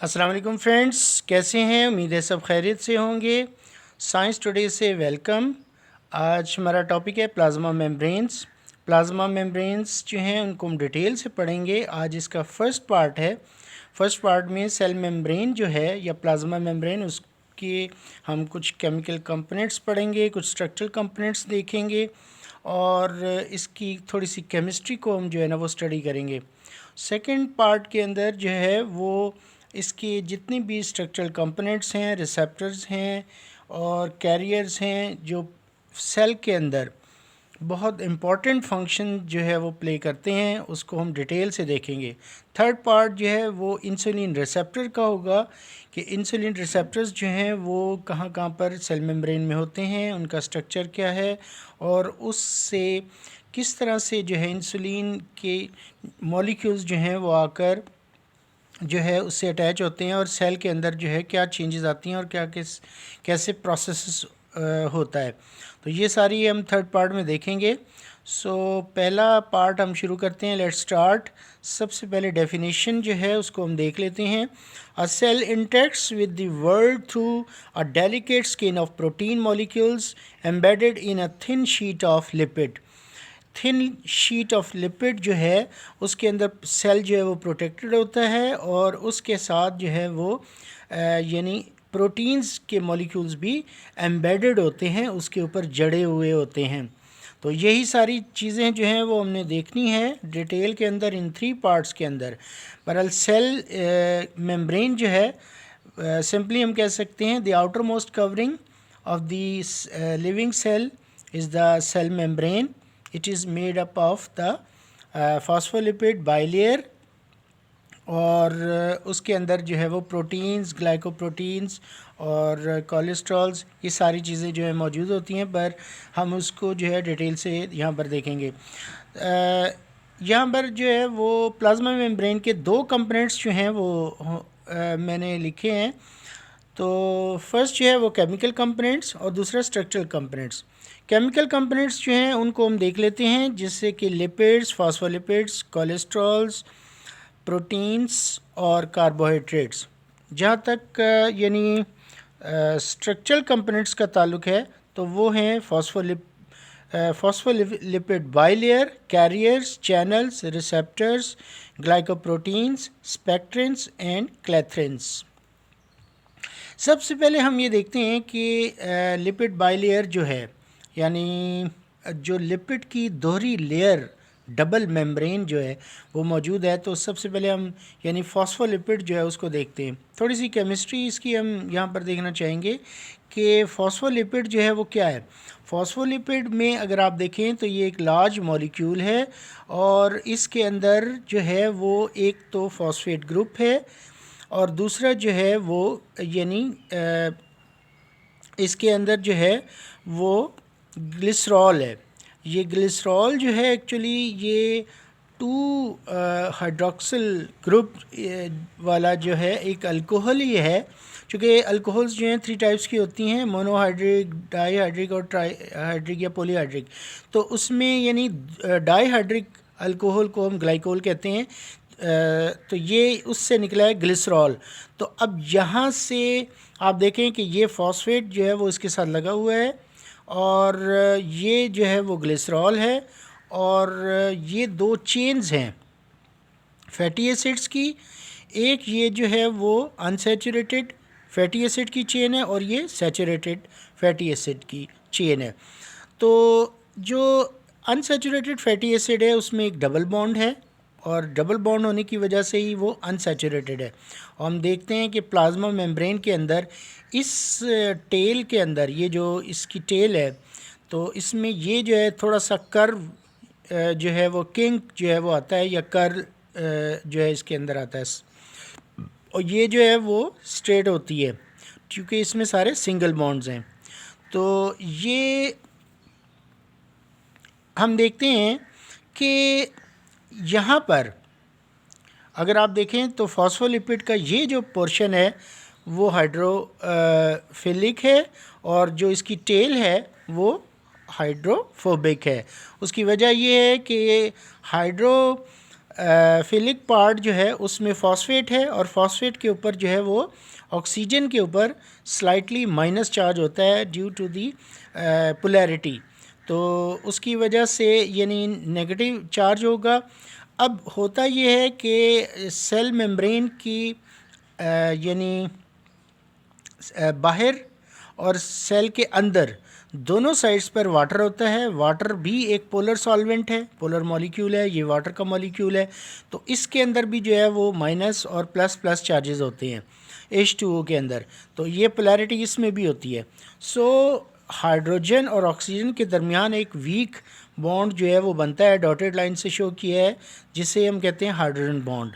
अस्सलाम वालेकुम फ्रेंड्स, कैसे हैं? उम्मीद है सब खैरियत से होंगे। साइंस टुडे से वेलकम। आज हमारा टॉपिक है प्लाज्मा मेम्ब्रेन्स। प्लाज्मा मेम्ब्रेन्स जो हैं उनको हम डिटेल से पढ़ेंगे। आज इसका फर्स्ट पार्ट है। फर्स्ट पार्ट में सेल मेम्ब्रेन जो है या प्लाज्मा मेम्ब्रेन, उसके हम कुछ केमिकल कंपोनेंट्स पढ़ेंगे, कुछ स्ट्रक्चरल कंपोनेंट्स देखेंगे और इसकी थोड़ी सी केमिस्ट्री को हम जो है ना वो स्टडी करेंगे। सेकंड पार्ट के अंदर जो है वो इसके जितने भी स्ट्रक्चरल कंपोनेंट्स हैं, रिसेप्टर्स हैं और कैरियर्स हैं जो सेल के अंदर बहुत इम्पॉर्टेंट फंक्शन जो है वो प्ले करते हैं, उसको हम डिटेल से देखेंगे। थर्ड पार्ट जो है वो इंसुलिन रिसेप्टर का होगा कि इंसुलिन रिसेप्टर्स जो हैं वो कहाँ कहाँ पर सेल मेम्ब्रेन में होते हैं, उनका स्ट्रक्चर क्या है और उससे किस तरह से जो है इंसुलिन के मॉलिक्यूल्स जो हैं वो आकर जो है उससे अटैच होते हैं और सेल के अंदर जो है क्या चेंजेस आती हैं और क्या कैसे प्रोसेस होता है। तो ये सारी हम थर्ड पार्ट में देखेंगे। पहला पार्ट हम शुरू करते हैं। Let's start. सबसे पहले डेफिनेशन जो है उसको हम देख लेते हैं। A cell interacts with the world through a delicate skin of protein molecules embedded in a thin sheet of lipid. Thin sheet of lipid जो है उसके अंदर सेल जो है वो प्रोटेक्टेड होता है और उसके साथ जो है वो यानी प्रोटीन्स के मॉलिक्यूल्स भी एम्बेडेड होते हैं, उसके ऊपर जड़े हुए होते हैं। तो यही सारी चीज़ें जो हैं वो हमने देखनी है डिटेल के अंदर इन थ्री पार्ट्स के अंदर। बहरहाल सेल मेम्ब्रेन जो है सिंपली हम कह सकते हैं the outermost covering of the living cell is the cell membrane. It is made up of the phospholipid bilayer और उसके अंदर जो है वो प्रोटीन्स, ग्लाइकोप्रोटीन्स और कोलेस्ट्रॉल्स, ये सारी चीज़ें जो है मौजूद होती हैं, पर हम उसको जो है डिटेल से यहाँ पर देखेंगे। यहाँ पर जो है वो प्लाज्मा मेम्ब्रेन के दो कंपोनेंट्स जो हैं वो मैंने लिखे हैं। तो फर्स्ट जो है वो केमिकल कंपोनेंट्स और दूसरा स्ट्रक्चरल कंपोनेंट्स। केमिकल कंपोनेंट्स जो हैं उनको हम देख लेते हैं, जिससे कि लिपिड्स, फॉस्फोलिपिड्स, कोलेस्ट्रॉल्स, प्रोटीन्स और कार्बोहाइड्रेट्स। जहाँ तक यानी स्ट्रक्चरल कंपोनेंट्स का ताल्लुक है तो वो हैं phospholipid bilayer, carriers, channels, receptors, glycoproteins, spectrins and clathrins. सबसे पहले हम ये देखते हैं कि लिपिड बाइलेयर जो है यानी जो लिपिड की दोहरी लेयर, डबल मेम्ब्रेन जो है वो मौजूद है। तो सबसे पहले हम यानी फॉस्फोलिपिड जो है उसको देखते हैं। थोड़ी सी केमिस्ट्री इसकी हम यहाँ पर देखना चाहेंगे कि फॉस्फोलिपिड जो है वो क्या है। फॉस्फोलिपिड में अगर आप देखें तो ये एक लार्ज मॉलिक्यूल है और इसके अंदर जो है वो एक तो फॉस्फेट ग्रुप है और दूसरा जो है वो यानी इसके अंदर जो है वो ग्लिसरॉल है। ये ग्लिसरॉल जो है एक्चुअली ये 2 हाइड्रोक्सिल ग्रुप वाला जो है एक अल्कोहल ही है। चूँकि अल्कोहल्स जो हैं 3 टाइप्स की होती हैं, मोनोहाइड्रिक, डाईहाइड्रिक और ट्राईहाइड्रिक या पॉलीहाइड्रिक। तो उसमें यानी डाईहाइड्रिक अल्कोहल को हम ग्लाइकोल कहते हैं। तो ये उससे निकला है ग्लिसरॉल। तो अब यहाँ से आप देखें कि ये फॉस्फेट जो है वो इसके साथ लगा हुआ है और ये जो है वो ग्लिसरॉल है और ये दो चेन्स हैं फैटी एसिड्स की। एक ये जो है वो अनसैचुरेटेड फैटी एसिड की चेन है और ये सैचुरेटेड फैटी एसिड की चेन है। तो जो अनसैचुरेटेड फैटी एसिड है उसमें एक डबल बॉन्ड है और डबल बॉन्ड होने की वजह से ही वो अनसैचुरेटेड है। और हम देखते हैं कि प्लाज्मा मेम्ब्रेन के अंदर इस टेल के अंदर ये जो इसकी टेल है तो इसमें ये जो है थोड़ा सा कर्व जो है वो किंक जो है वो आता है या कर्ल जो है इसके अंदर आता है और ये जो है वो स्ट्रेट होती है क्योंकि इसमें सारे सिंगल बॉन्ड्स हैं। तो ये हम देखते हैं कि यहाँ पर अगर आप देखें तो फॉस्फोलिपिड का ये जो पोर्शन है वो हाइड्रोफिलिक है और जो इसकी टेल है वो हाइड्रोफोबिक है। उसकी वजह ये है कि फिलिक पार्ट जो है उसमें फॉस्फेट है और फॉस्फेट के ऊपर जो है वो ऑक्सीजन के ऊपर स्लाइटली माइनस चार्ज होता है ड्यू टू दी पोलैरिटी, तो उसकी वजह से यानी नेगेटिव चार्ज होगा। अब होता ये है कि सेल मेम्ब्रेन की यानी बाहर और सेल के अंदर दोनों साइड्स पर वाटर होता है। वाटर भी एक पोलर सॉल्वेंट है, पोलर मॉलिक्यूल है, ये वाटर का मॉलिक्यूल है। तो इसके अंदर भी जो है वो माइनस और प्लस प्लस चार्जेस होते हैं H2O के अंदर, तो ये पोलैरिटी इसमें भी होती है। सो हाइड्रोजन और ऑक्सीजन के दरमियान एक वीक बॉन्ड जो है वो बनता है, डॉटेड लाइन से शो किया है, जिसे हम कहते हैं हाइड्रोजन बॉन्ड।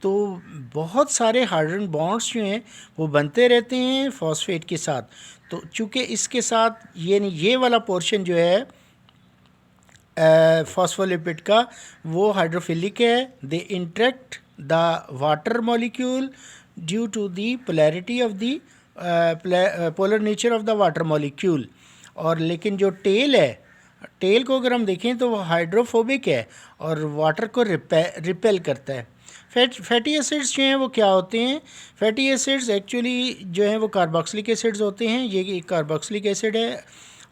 तो बहुत सारे हाइड्रोजन बॉन्ड्स जो हैं वो बनते रहते हैं फॉस्फेट के साथ। तो चूँकि इसके साथ ये वाला पोर्शन जो है फॉस्फोलिपिड का वो हाइड्रोफिलिक है, they interact the water molecule due to the polarity of the polar nature of the water molecule. और लेकिन जो टेल है, टेल को अगर हम देखें तो वो हाइड्रोफोबिक है और वाटर को रिपेल करता है। फैटी एसिड्स जो हैं वो क्या होते हैं? फैटी एसिड्स एक्चुअली जो हैं वो कार्बोक्सिलिक एसिड्स होते हैं। ये एक कार्बोक्सिलिक एसिड है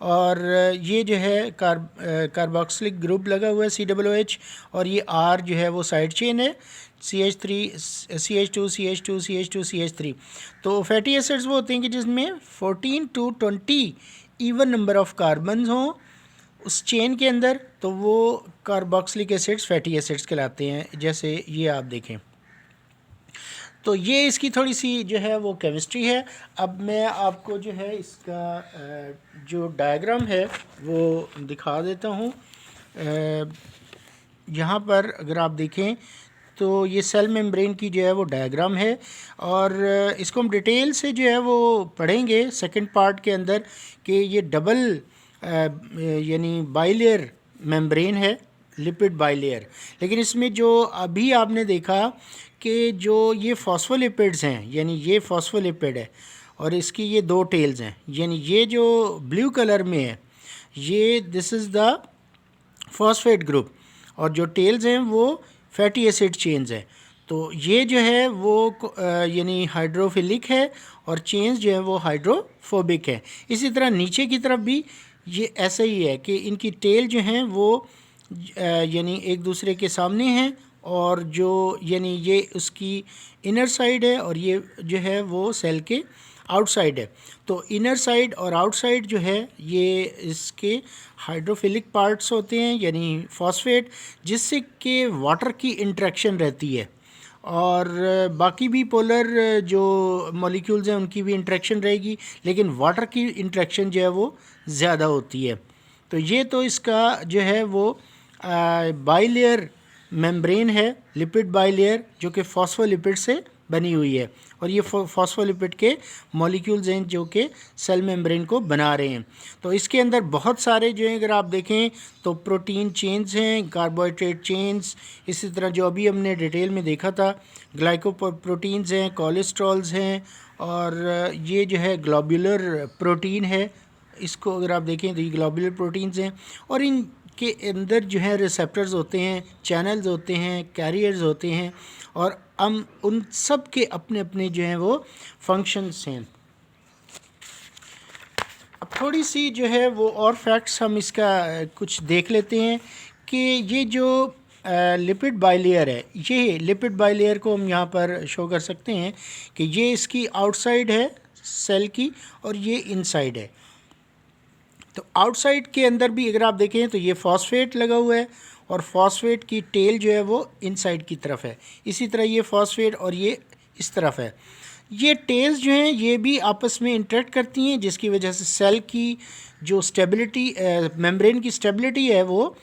और ये जो है कार्बोक्सिलिक ग्रुप लगा हुआ है COOH, और ये R जो है वो साइड चेन है, CH3 CH2 CH2 CH2 CH3। तो फैटी एसिड्स वो होते हैं कि जिसमें 14 to 20 even number of carbons हों उस चेन के अंदर, तो वो कार्बोक्सिलिक एसिड्स फैटी एसिड्स कहलाते हैं। जैसे ये आप देखें, तो ये इसकी थोड़ी सी जो है वो केमिस्ट्री है। अब मैं आपको जो है इसका जो डायग्राम है वो दिखा देता हूँ। यहाँ पर अगर आप देखें तो ये सेल मेम्ब्रेन की जो है वो डायग्राम है, और इसको हम डिटेल से जो है वो पढ़ेंगे सेकंड पार्ट के अंदर कि ये डबल यानी बाइलेयर मेम्ब्रेन है, लिपिड बाइलेयर। लेकिन इसमें जो अभी आपने देखा कि जो ये फॉस्फोलिपिड्स हैं, यानी ये फॉस्फोलिपिड है और इसकी ये दो टेल्स हैं, यानी ये जो ब्लू कलर में है ये this is the phosphate group, और जो टेल्स हैं वो फैटी एसिड चेन्स हैं। तो ये जो है वो यानी हाइड्रोफिलिक है और चेन्स जो है वो हाइड्रोफोबिक है। इसी तरह नीचे की तरफ भी ये ऐसा ही है कि इनकी टेल जो हैं वो यानी एक दूसरे के सामने हैं, और जो यानी ये उसकी इनर साइड है और ये जो है वो सेल के आउटसाइड है। तो इनर साइड और आउटसाइड जो है ये इसके हाइड्रोफिलिक पार्ट्स होते हैं, यानी फॉस्फेट, जिससे कि वाटर की इंटरेक्शन रहती है, और बाकी भी पोलर जो मॉलिक्यूल्स हैं उनकी भी इंटरेक्शन रहेगी, लेकिन वाटर की इंटरेक्शन जो है वो ज़्यादा होती है। तो ये तो इसका जो है वो बाइलेयर मेम्ब्रेन है, लिपिड बाइलेयर, जो कि फॉस्फोलिपिड से बनी हुई है, और ये फॉस्फोलिपिड के मॉलिक्यूल्स हैं जो कि सेल मेम्ब्रेन को बना रहे हैं। तो इसके अंदर बहुत सारे जो हैं अगर आप देखें तो प्रोटीन चेन्स हैं, कार्बोहाइड्रेट चेन्स, इसी तरह जो अभी हमने डिटेल में देखा था ग्लाइकोप्रोटीन्स हैं, कोलेस्ट्रॉल्स हैं, और ये जो है ग्लोबुलर प्रोटीन है, इसको अगर आप देखें तो ये ग्लोबुलर प्रोटीन्स हैं, और इन के अंदर जो है रिसेप्टर्स होते हैं, चैनल्स होते हैं, कैरियर्स होते हैं, और हम उन सब के अपने अपने जो हैं वो फंक्शंस हैं। अब थोड़ी सी जो है वो और फैक्ट्स हम इसका कुछ देख लेते हैं कि ये जो लिपिड बाइलेयर है, ये लिपिड बाइलेयर को हम यहाँ पर शो कर सकते हैं कि ये इसकी आउटसाइड है सेल की और ये इनसाइड है। तो आउटसाइड के अंदर भी अगर आप देखें तो ये फॉस्फेट लगा हुआ है, और फॉस्फेट की टेल जो है वो इनसाइड की तरफ है। इसी तरह ये फॉस्फेट और ये इस तरफ है। ये टेल्स जो हैं ये भी आपस में इंटरेक्ट करती हैं, जिसकी वजह से सेल की जो स्टेबिलिटी मेम्ब्रेन की स्टेबिलिटी है वो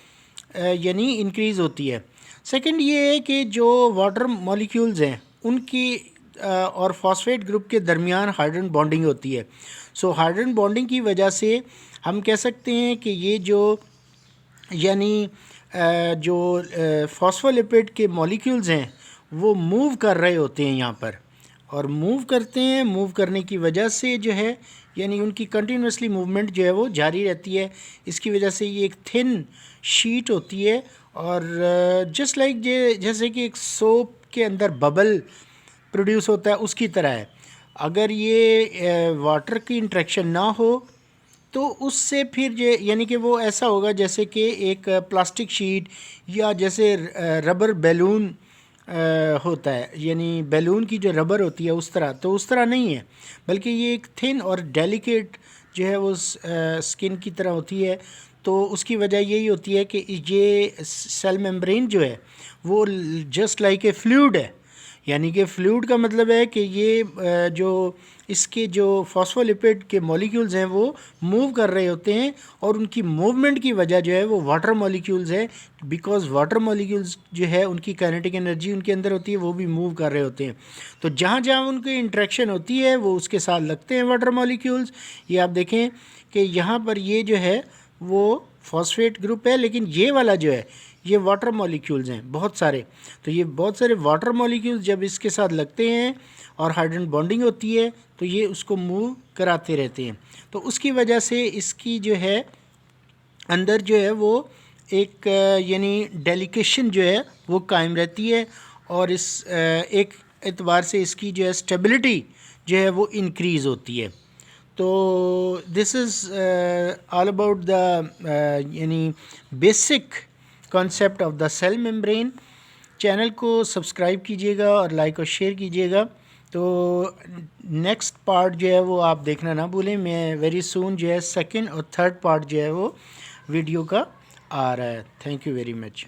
यानी इंक्रीज़ होती है। सेकंड ये है कि जो वाटर मॉलिक्यूल्स हैं उनकी और फॉस्फेट ग्रुप के दरमियान हाइड्रोजन बॉन्डिंग होती है। सो हाइड्रोजन बॉन्डिंग की वजह से हम कह सकते हैं कि ये जो यानी जो फॉस्फोलिपिड के मॉलिक्यूल्स हैं वो मूव कर रहे होते हैं यहाँ पर, और मूव करते हैं। मूव करने की वजह से जो है यानी उनकी कंटिन्यूसली मूवमेंट जो है वो जारी रहती है। इसकी वजह से ये एक थिन शीट होती है और जस्ट लाइक जैसे कि एक सोप के अंदर बबल प्रोड्यूस होता है उसकी तरह है। अगर ये वाटर की इंट्रैक्शन ना हो तो उससे फिर यानी कि वो ऐसा होगा जैसे कि एक प्लास्टिक शीट या जैसे रबर बैलून होता है, यानी बैलून की जो रबर होती है उस तरह, तो उस तरह नहीं है, बल्कि ये एक थिन और डेलिकेट जो है वो स्किन की तरह होती है। तो उसकी वजह यही होती है कि ये सेल मेम्ब्रेन जो है वो जस्ट लाइक ए फ्लूइड है। यानी कि फ्लूइड का मतलब है कि ये जो इसके जो फॉस्फोलिपिड के मॉलिक्यूल्स हैं वो मूव कर रहे होते हैं, और उनकी मूवमेंट की वजह जो है वो वाटर मॉलिक्यूल्स है, बिकॉज वाटर मॉलिक्यूल्स जो है उनकी काइनेटिक एनर्जी उनके अंदर होती है, वो भी मूव कर रहे होते हैं। तो जहाँ जहाँ उनकी इंट्रैक्शन होती है वो उसके साथ लगते हैं वाटर मॉलिक्यूल्स। ये आप देखें कि यहाँ पर ये जो है वो फॉस्फेट ग्रुप है, लेकिन ये वाला जो है ये वाटर मॉलिक्यूल्स हैं बहुत सारे। तो ये बहुत सारे वाटर मॉलिक्यूल्स जब इसके साथ लगते हैं और हाइड्रोजन बॉन्डिंग होती है तो ये उसको मूव कराते रहते हैं। तो उसकी वजह से इसकी जो है अंदर जो है वो एक यानी डेलिकेशन जो है वो कायम रहती है, और इस एक एतबार से इसकी जो है स्टेबिलिटी जो है वो इंक्रीज़ होती है। तो this is all about the यानी basic concept of the cell membrane. Channel को सब्सक्राइब कीजिएगा और लाइक और शेयर कीजिएगा। तो नेक्स्ट पार्ट जो है वो आप देखना ना भूलें। मैं वेरी सून जो है सेकंड और थर्ड पार्ट जो है वो वीडियो का आ रहा है। Thank you very much.